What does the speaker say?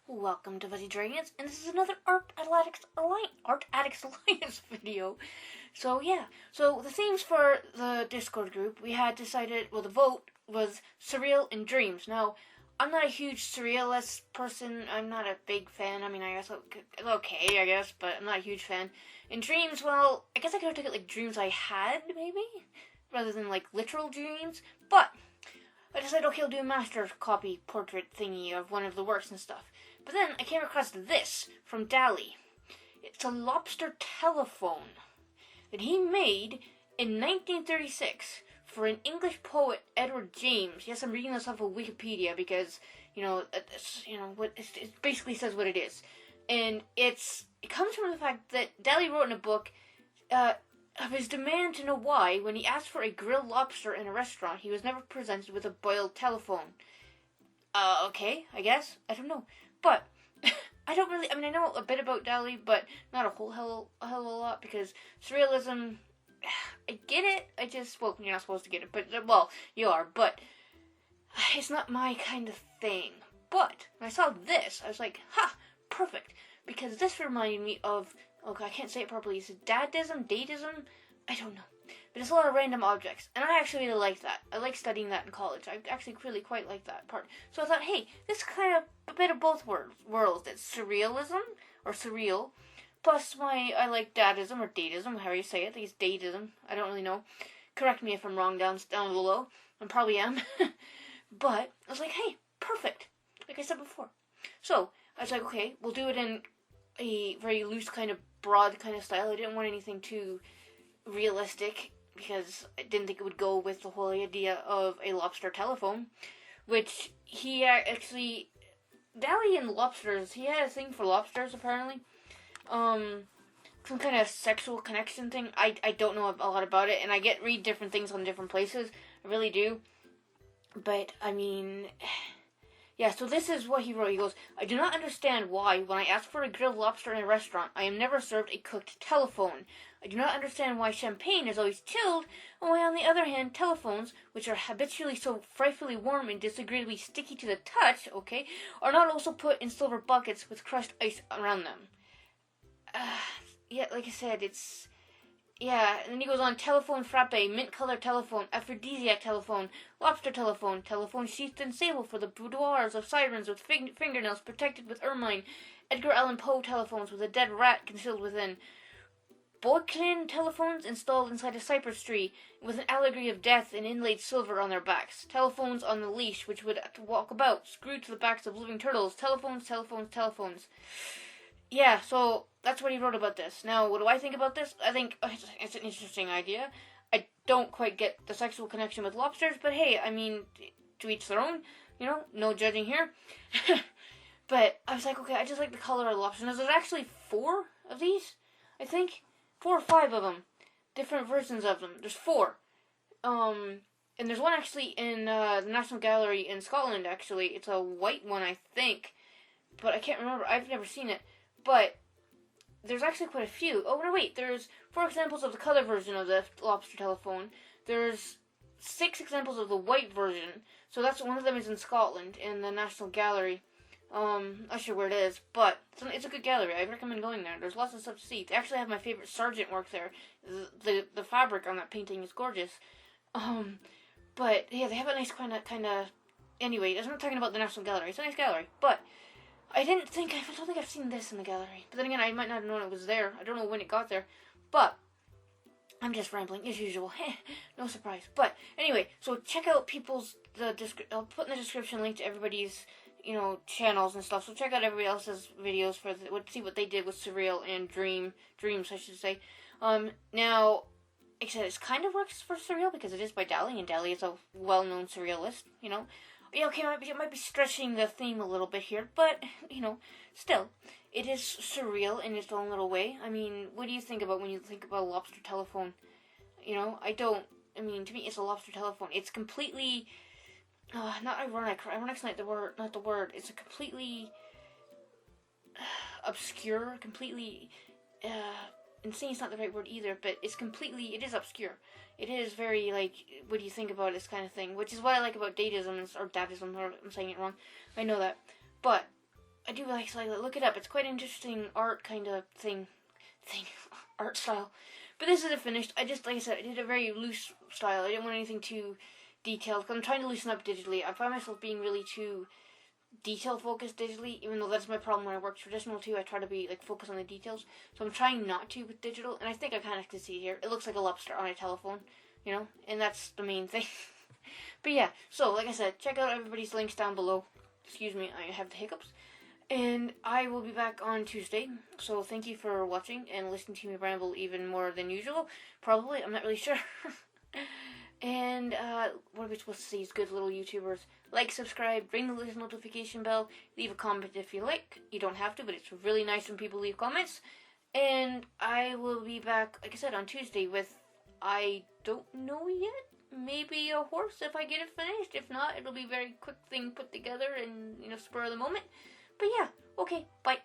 Welcome to Fuzzy Dragons, and this is another Art Addicts Alliance video. So the themes for the Discord group, we had decided, the vote was surreal and dreams. Now, I'm not a huge surrealist person, I'm not a big fan, I guess it's okay, but I'm not a huge fan. In dreams, I guess I could have taken like dreams I had, maybe, rather than like literal dreams, but I decided, okay, I'll do a master copy portrait thingy of one of the works and stuff. But then I came across this from Dali. It's a lobster telephone that he made in 1936 for an English poet, Edward James. Yes, I'm reading this off of Wikipedia because, it basically says what it is. And it comes from the fact that Dali wrote in a book of his demand to know why, when he asked for a grilled lobster in a restaurant, he was never presented with a boiled telephone. Okay, I guess. I don't know. But I don't really, I know a bit about Dali, but not a hell of a lot, because surrealism, I get it, you're not supposed to get it, but, you are, but it's not my kind of thing. But when I saw this, I was like, perfect, because this reminded me of, I can't say it properly, is it datism? I don't know. But it's a lot of random objects, and I actually really like that. I like studying that in college. I actually really quite like that part. So I thought, hey, this is kind of a bit of both worlds. It's surrealism, or surreal, plus I like datism, or datism, however you say it. I think it's datism. I don't really know. Correct me if I'm wrong down below. I probably am. But I was like, hey, perfect. Like I said before. So I was like, okay, we'll do it in a very loose kind of broad kind of style. I didn't want anything too realistic, because I didn't think it would go with the whole idea of a lobster telephone, which he actually, Dali and lobsters, he had a thing for lobsters apparently, some kind of sexual connection thing. I don't know a lot about it, and I read different things on different places, I really do, but so this is what he wrote. He goes, I do not understand why, when I ask for a grilled lobster in a restaurant, I am never served a cooked telephone. I do not understand why champagne is always chilled, and why, on the other hand, telephones, which are habitually so frightfully warm and disagreeably sticky to the touch, are not also put in silver buckets with crushed ice around them. Like I said, it's... Yeah, and then he goes on, telephone frappe, mint-colored telephone, aphrodisiac telephone, lobster telephone, telephone sheathed in sable for the boudoirs of sirens with fingernails protected with ermine, Edgar Allan Poe telephones with a dead rat concealed within, Boyklin telephones installed inside a cypress tree with an allegory of death and inlaid silver on their backs, telephones on the leash which would walk about, screwed to the backs of living turtles, telephones. Yeah, so that's what he wrote about this. Now, what do I think about this? I think it's an interesting idea. I don't quite get the sexual connection with lobsters, but hey, to each their own, no judging here. But I was like, okay, I just like the color of lobsters. There's actually 4 of these, I think. 4 or 5 of them. Different versions of them. There's 4. And there's one actually in the National Gallery in Scotland, actually. It's a white one, I think. But I can't remember. I've never seen it. But there's actually quite a few. Oh, no, wait. There's 4 examples of the color version of the lobster telephone. There's 6 examples of the white version. So that's one of them is in Scotland, in the National Gallery. Not sure where it is, but it's a good gallery. I recommend going there. There's lots of stuff to see. They actually have my favorite sergeant work there. The fabric on that painting is gorgeous. But yeah, they have a nice kind of. Anyway, I'm not talking about the National Gallery. It's a nice gallery, but I don't think I've seen this in the gallery. But then again, I might not have known it was there. I don't know when it got there, but I'm just rambling as usual. No surprise. But anyway, so check out I'll put in the description link to everybody's channels and stuff. So check out everybody else's videos see what they did with surreal and dreams, I should say. Now, like I said, it kind of works for surreal because it is by Dali, and Dali is a well-known surrealist. Yeah, okay, it might be stretching the theme a little bit here, but still, it is surreal in its own little way. What do you think about when you think about a lobster telephone? To me, it's a lobster telephone. It's completely. Not ironic. Ironic's not the word. It's a completely obscure, completely insane is not the right word either, but it is obscure. It is very, what do you think about this kind of thing, which is what I like about datism, or datism, or I'm saying it wrong. I know that. But I do like Slightly. Look it up. It's quite interesting art kind of thing, art style. But this isn't finished. I just, like I said, I did a very loose style. I didn't want anything too detailed. Cause I'm trying to loosen up digitally. I find myself being really too detail focused digitally, even though that's my problem when I work traditional too. I try to be like focus on the details. So I'm trying not to with digital, and I think I kind of can see here. It looks like a lobster on a telephone, you know, and that's the main thing. But yeah, so like I said, check out everybody's links down below. Excuse me, I have the hiccups. And I will be back on Tuesday. So thank you for watching and listening to me ramble even more than usual. Probably, I'm not really sure. And what are we supposed to say as good little YouTubers? Like, subscribe, ring the little notification bell, leave a comment if you like. You don't have to, but it's really nice when people leave comments. And I will be back, like I said, on Tuesday with, I don't know yet, maybe a horse if I get it finished. If not, it'll be a very quick thing put together and, spur of the moment. But yeah, okay, bye.